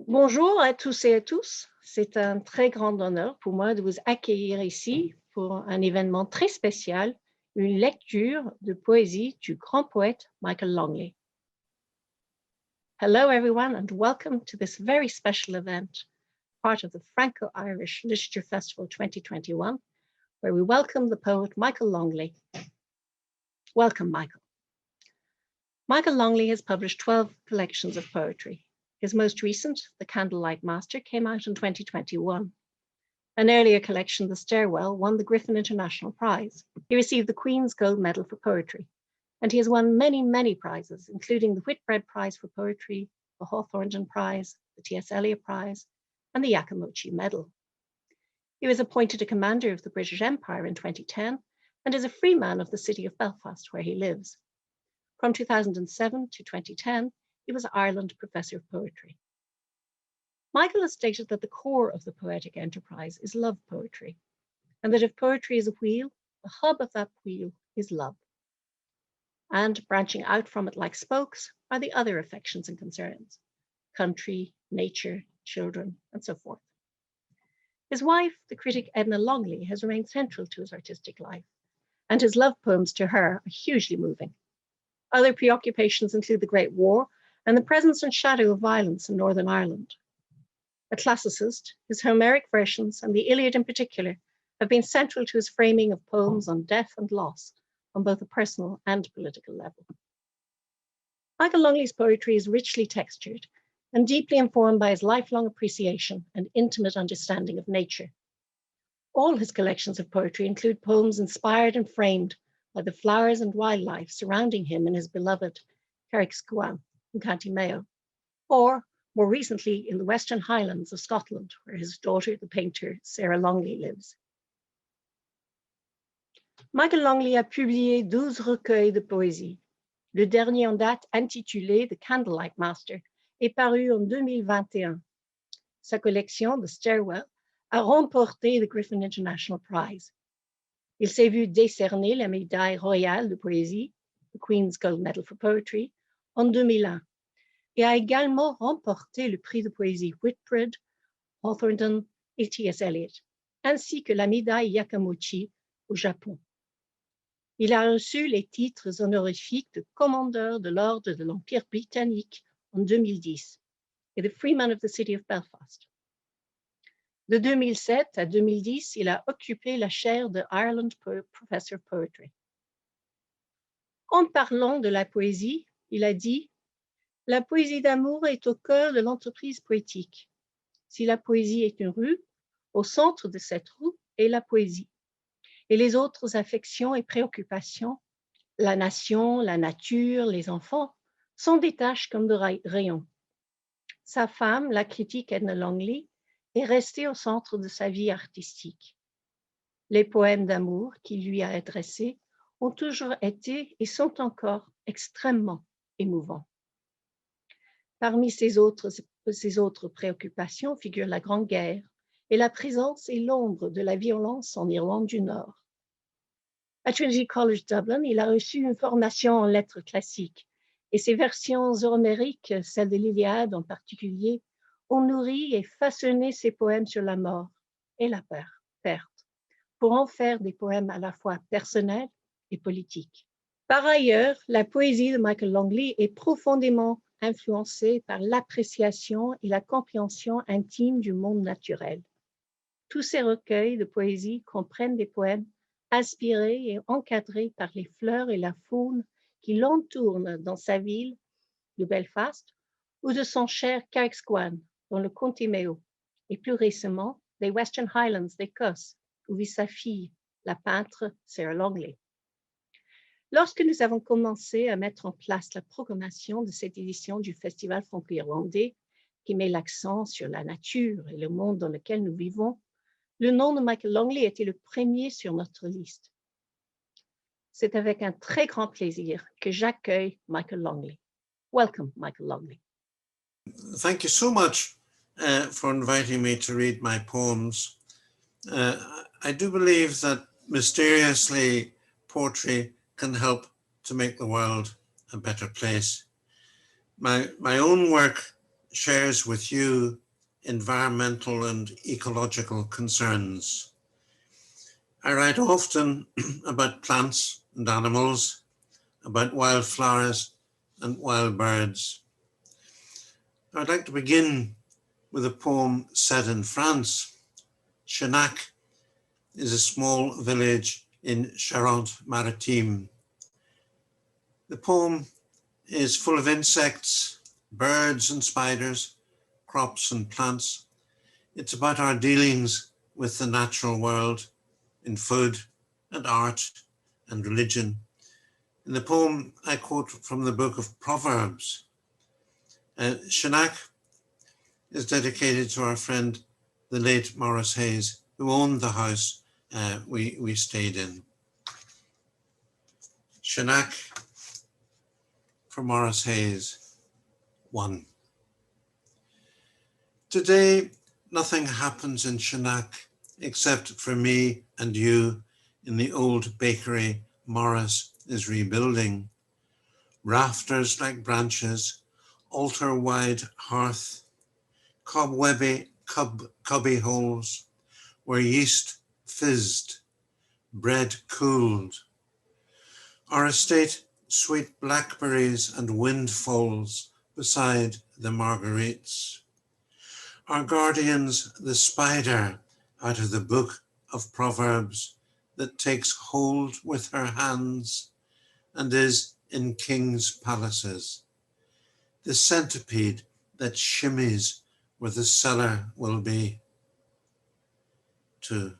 Bonjour à tous et à tous. C'est un très grand honneur pour moi de vous accueillir ici pour un événement très spécial, une lecture de poésie du grand poète Michael Longley. Hello everyone and welcome to this very special event, part of the Franco-Irish Literature Festival 2021, where we welcome the poet Michael Longley. Welcome, Michael. Michael Longley has published 12 collections of poetry. His most recent, The Candlelight Master, came out in 2021. An earlier collection, The Stairwell, won the Griffin International Prize. He received the Queen's Gold Medal for Poetry, and he has won many, many prizes, including the Whitbread Prize for Poetry, the Hawthornden Prize, the T.S. Eliot Prize, and the Yakimochi Medal. He was appointed a commander of the British Empire in 2010 and is a free man of the city of Belfast, where he lives. From 2007 to 2010, he was Ireland Professor of Poetry. Michael has stated that the core of the poetic enterprise is love poetry, and that if poetry is a wheel, the hub of that wheel is love. And branching out from it like spokes are the other affections and concerns: country, nature, children, and so forth. His wife, the critic Edna Longley, has remained central to his artistic life, and his love poems to her are hugely moving. Other preoccupations include the Great War and the presence and shadow of violence in Northern Ireland. A classicist, his Homeric versions, and the Iliad in particular, have been central to his framing of poems on death and loss on both a personal and political level. Michael Longley's poetry is richly textured and deeply informed by his lifelong appreciation and intimate understanding of nature. All his collections of poetry include poems inspired and framed by the flowers and wildlife surrounding him in his beloved Carrickscoan in County Mayo, or more recently in the Western Highlands of Scotland, where his daughter, the painter Sarah Longley, lives. Michael Longley a publié 12 recueils de poésie. Le dernier en date, intitulé The Candlelight Master, est paru en 2021. Sa collection, The Stairwell, a remporté the Griffin International Prize. Il s'est vu décerner la médaille royale de poésie, the Queen's Gold Medal for Poetry, en 2001, et a également remporté le prix de poésie Whitbread, Hawthornden et T.S. Eliot, ainsi que la médaille Yakimochi au Japon. Il a reçu les titres honorifiques de commandeur de l'Ordre de l'Empire britannique en 2010 et de Freeman of the City of Belfast. De 2007 à 2010, il a occupé la chaire de Ireland Professor of Poetry. En parlant de la poésie, il a dit: « La poésie d'amour est au cœur de l'entreprise poétique. Si la poésie est une rue, au centre de cette rue est la poésie. Et les autres affections et préoccupations, la nation, la nature, les enfants, sont des tâches comme de rayons. » Sa femme, la critique Edna Longley, est restée au centre de sa vie artistique. Les poèmes d'amour qu'il lui a adressés ont toujours été et sont encore extrêmement émouvants. Parmi ces autres préoccupations figurent la Grande Guerre et la présence et l'ombre de la violence en Irlande du Nord. À Trinity College Dublin, il a reçu une formation en lettres classiques et ses versions homériques, celles de l'Iliade en particulier, ont nourri et façonné ses poèmes sur la mort et la perte, pour en faire des poèmes à la fois personnels et politiques. Par ailleurs, la poésie de Michael Longley est profondément influencée par l'appréciation et la compréhension intime du monde naturel. Tous ces recueils de poésie comprennent des poèmes inspirés et encadrés par les fleurs et la faune qui l'entourent dans sa ville de Belfast ou de son cher Carrickscoan dans le comté Mayo, et plus récemment les Western Highlands d'Écosse, où vit sa fille, la peintre Sarah Longley. Lorsque nous avons commencé à mettre en place la programmation de cette édition du Festival franco-irlandais, qui met l'accent sur la nature et le monde dans lequel nous vivons, le nom de Michael Longley était le premier sur notre liste. C'est avec un très grand plaisir que j'accueille Michael Longley. Welcome, Michael Longley. Thank you so much for inviting me to read my poems. I do believe that mysteriously poetry can help to make the world a better place. My own work shares with you environmental and ecological concerns. I write often about plants and animals, about wildflowers and wild birds. I'd like to begin with a poem set in France. Chenac is a small village in Charente-Maritime. The poem is full of insects, birds and spiders, crops and plants. It's about our dealings with the natural world in food and art and religion. In the poem, I quote from the book of Proverbs. Chenac is dedicated to our friend, the late Maurice Hayes, who owned the house we stayed in. Chenac for Maurice Hayes, 1. Today, nothing happens in Chenac except for me and you in the old bakery Maurice is rebuilding. Rafters like branches, altar-wide hearth, cobwebby cubby holes where yeast fizzed, bread cooled. Our estate, sweet blackberries and windfalls beside the marguerites. Our guardians, the spider out of the book of Proverbs that takes hold with her hands and is in kings' palaces. The centipede that shimmies where the cellar will be. 2.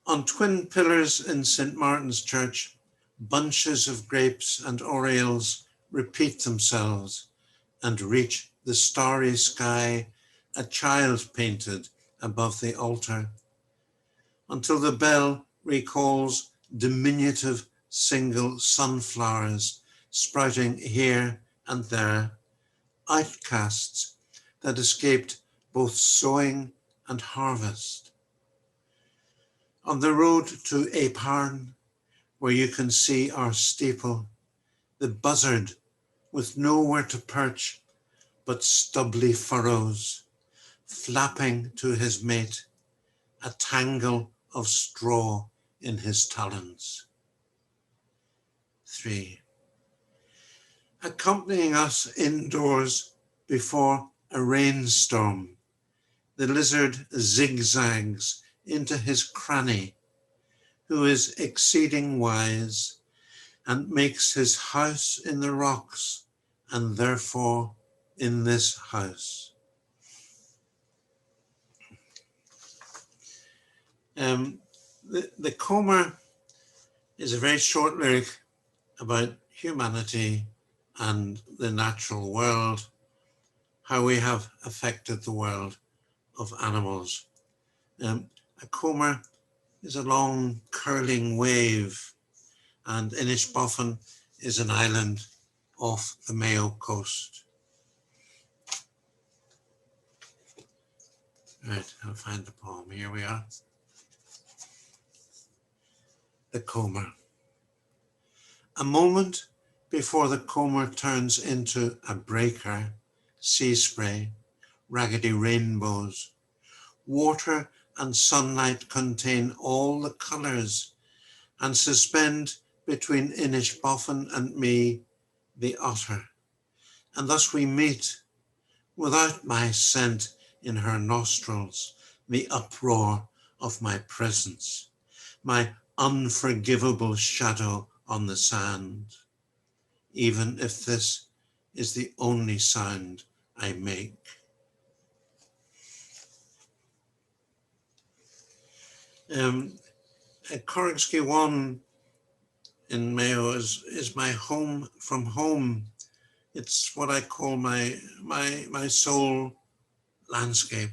On twin pillars in St. Martin's Church, bunches of grapes and orioles repeat themselves and reach the starry sky a child painted above the altar, until the bell recalls diminutive single sunflowers sprouting here and there, outcasts that escaped both sowing and harvest. On the road to Épargne, where you can see our steeple, the buzzard with nowhere to perch but stubbly furrows, flapping to his mate, a tangle of straw in his talons. 3. Accompanying us indoors before a rainstorm, the lizard zigzags into his cranny, who is exceeding wise and makes his house in the rocks and therefore in this house. The Comer is a very short lyric about humanity and the natural world, how we have affected the world of animals. A Comer is a long curling wave, and Inishbofin is an island off the Mayo coast. Right, I'll find the poem. Here we are. The Comer. A moment before the Comer turns into a breaker, sea spray, raggedy rainbows, water and sunlight contain all the colours and suspend between Inishbofin and me the otter. And thus we meet, without my scent in her nostrils, the uproar of my presence, my unforgivable shadow on the sand, even if this is the only sound I make. Corrigskeewan in Mayo is my home from home. It's what I call my soul landscape.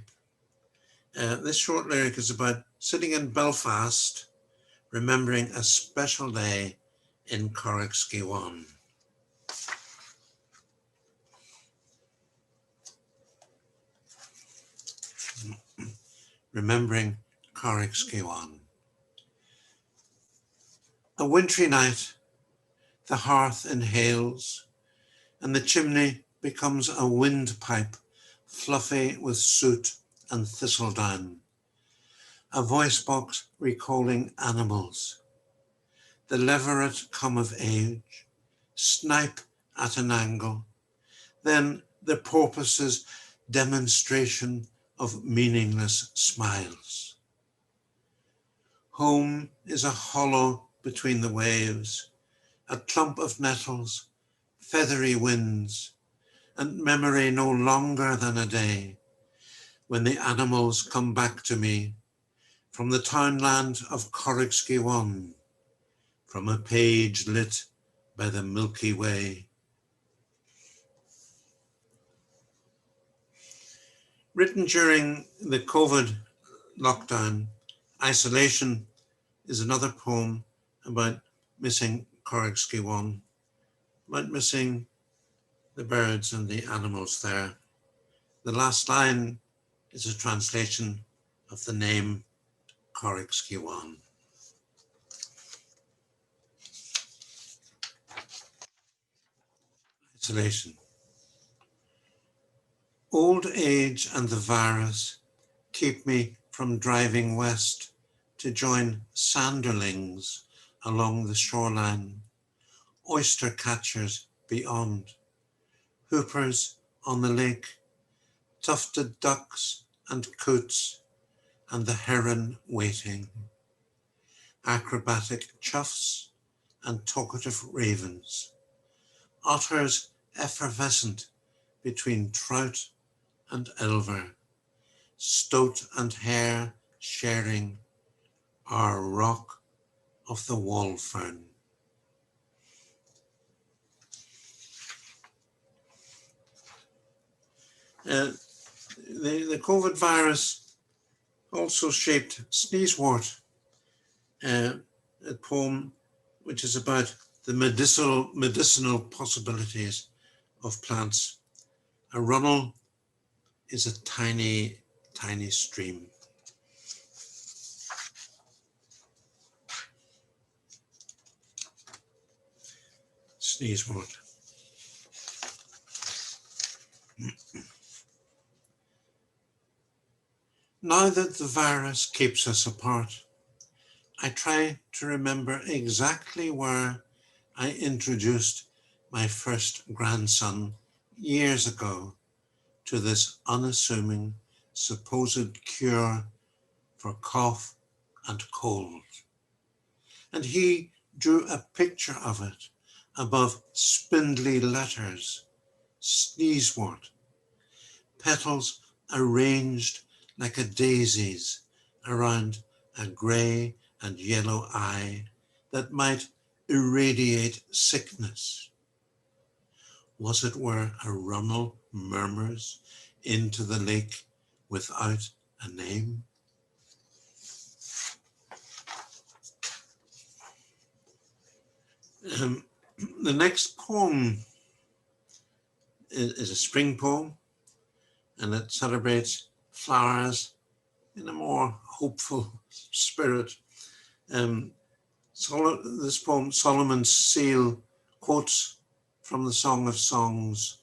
This short lyric is about sitting in Belfast, remembering a special day in Corrigskeewan. Remembering Corrigskeewan. A wintry night, the hearth inhales, and the chimney becomes a windpipe, fluffy with soot and thistledown, a voice box recalling animals. The leveret come of age, snipe at an angle, then the porpoise's demonstration of meaningless smiles. Home is a hollow between the waves, a clump of nettles, feathery winds, and memory no longer than a day, when the animals come back to me from the townland of Corrigskewan, from a page lit by the Milky Way. Written during the COVID lockdown, Isolation is another poem about missing Corrigskewan, about missing the birds and the animals there. The last line is a translation of the name Corrigskewan. Isolation. Old age and the virus keep me from driving west to join sanderlings along the shoreline, oyster catchers beyond, hoopers on the lake, tufted ducks and coots, and the heron waiting, acrobatic choughs and talkative ravens, otters effervescent between trout and elver, stoat and hare sharing our rock of the wall fern. The COVID virus also shaped Sneezewort, a poem which is about the medicinal possibilities of plants. A runnel is a tiny, tiny stream. Sneezewort. Now that the virus keeps us apart, I try to remember exactly where I introduced my first grandson years ago to this unassuming supposed cure for cough and cold. And he drew a picture of it above spindly letters, Sneezewort, petals arranged like a daisy's around a grey and yellow eye that might irradiate sickness. Was it where a runnel murmurs into the lake without a name? The next poem is a spring poem, and it celebrates flowers in a more hopeful spirit. This poem, Solomon's Seal, quotes from the Song of Songs,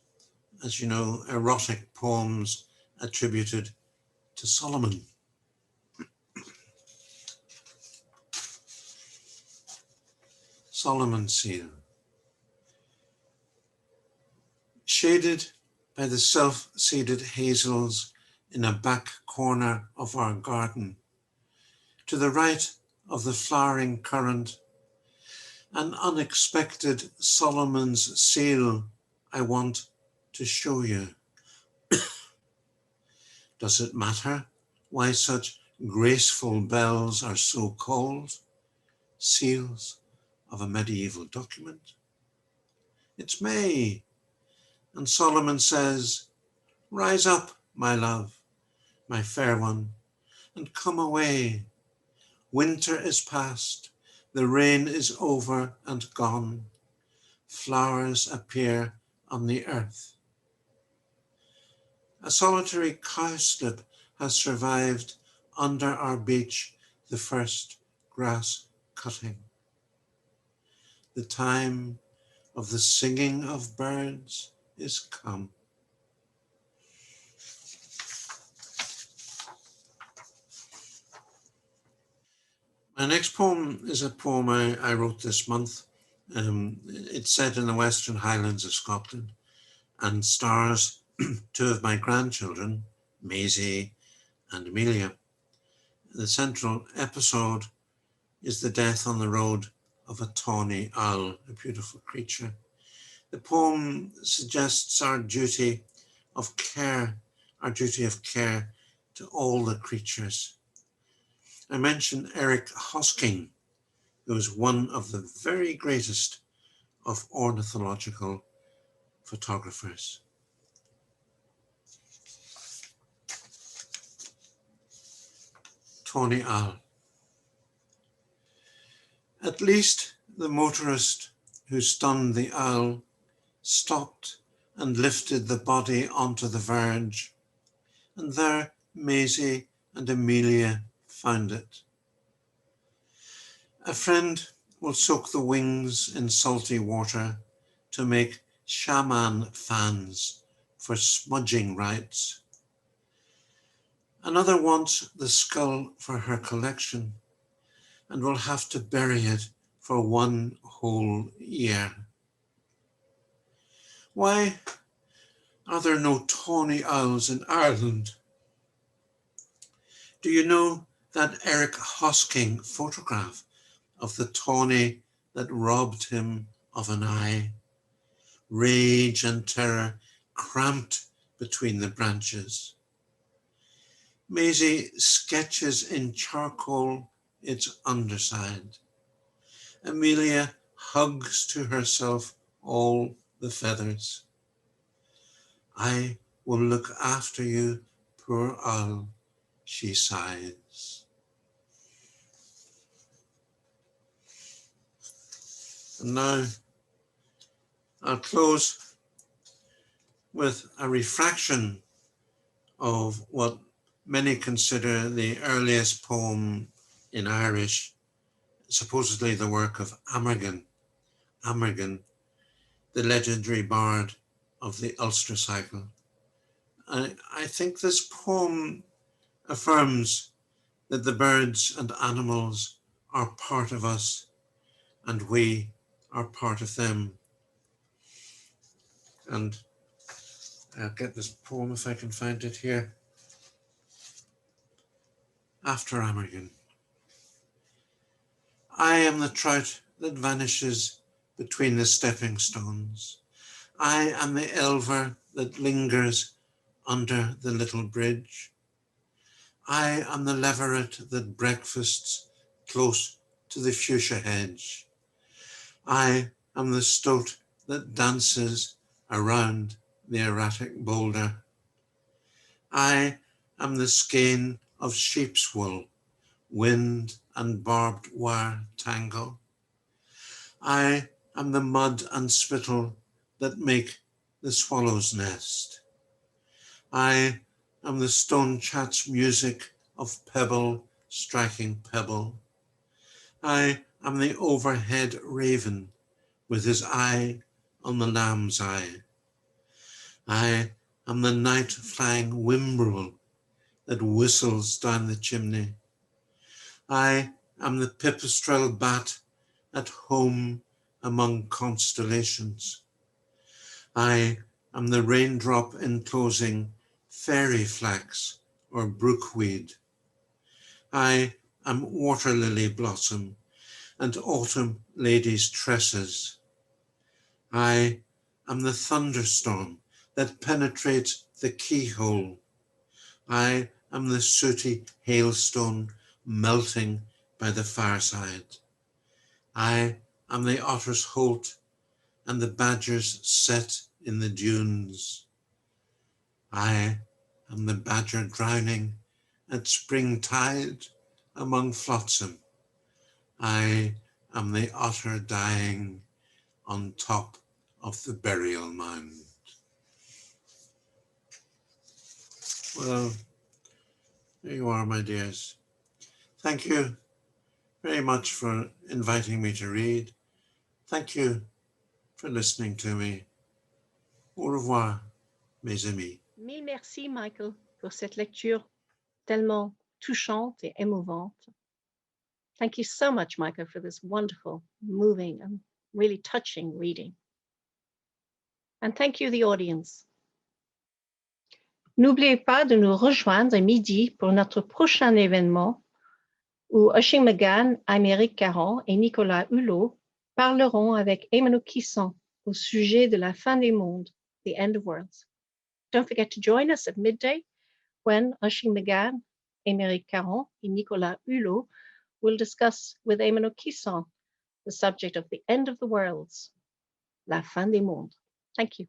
as you know, erotic poems attributed to Solomon. Solomon's Seal. Shaded by the self-seeded hazels in a back corner of our garden, to the right of the flowering currant, an unexpected Solomon's Seal I want to show you. Does it matter why such graceful bells are so called? Seals of a medieval document? It's May, and Solomon says, "Rise up, my love, my fair one, and come away. Winter is past, the rain is over and gone. Flowers appear on the earth." A solitary cowslip has survived under our beech, the first grass cutting. The time of the singing of birds is come. My next poem is a poem I wrote this month. It's set in the Western Highlands of Scotland and stars two of my grandchildren, Maisie and Amelia. The central episode is the death on the road of a tawny owl, a beautiful creature. The poem suggests our duty of care to all the creatures. I mentioned Eric Hosking, who is one of the very greatest of ornithological photographers. Tawny owl. At least the motorist who stunned the owl stopped and lifted the body onto the verge, and there Maisie and Amelia found it. A friend will soak the wings in salty water to make shaman fans for smudging rites. Another wants the skull for her collection and will have to bury it for 1 whole year. Why are there no tawny owls in Ireland? Do you know that Eric Hosking photograph of the tawny that robbed him of an eye? Rage and terror cramped between the branches. Maisie sketches in charcoal its underside. Amelia hugs to herself all the feathers. I will look after you, poor owl, she sighs. And now I'll close with a refraction of what many consider the earliest poem in Irish, supposedly the work of Amergin, the legendary bard of the Ulster cycle. I think this poem affirms that the birds and animals are part of us and we are part of them. And I'll get this poem if I can find it here. After Amergin. I am the trout that vanishes between the stepping stones. I am the elver that lingers under the little bridge. I am the leveret that breakfasts close to the fuchsia hedge. I am the stoat that dances around the erratic boulder. I am the skein of sheep's wool, wind and barbed wire tangle. I am the mud and spittle that make the swallow's nest. I am the stone chat's music of pebble striking pebble. I am the overhead raven with his eye on the lamb's eye. I am the night flying whimbrel that whistles down the chimney. I am the pipistrelle bat at home among constellations. I am the raindrop enclosing fairy flax or brookweed. I am water lily blossom and autumn lady's tresses. I am the thunderstorm that penetrates the keyhole. I am the sooty hailstone melting by the fireside. I am the otter's holt and the badger's set in the dunes. I am the badger drowning at springtide among flotsam. I am the otter dying on top of the burial mound. Well, there you are, my dears. Thank you very much for inviting me to read. Thank you for listening to me. Au revoir, mes amis. Mille merci, Michael, pour cette lecture tellement touchante et émouvante. Thank you so much, Michael, for this wonderful, moving, and really touching reading. And thank you, the audience. N'oubliez pas de nous rejoindre à midi pour notre prochain événement où Oisin McGann, Aymeric Caron et Nicolas Hulot parleront avec Emmanuel Kisson au sujet de la fin des mondes, the end of worlds. Don't forget to join us at midday when Oisin McGann, Aymeric Caron et Nicolas Hulot will discuss with Emmanuel Kisson the subject of the end of the worlds, la fin des mondes. Thank you.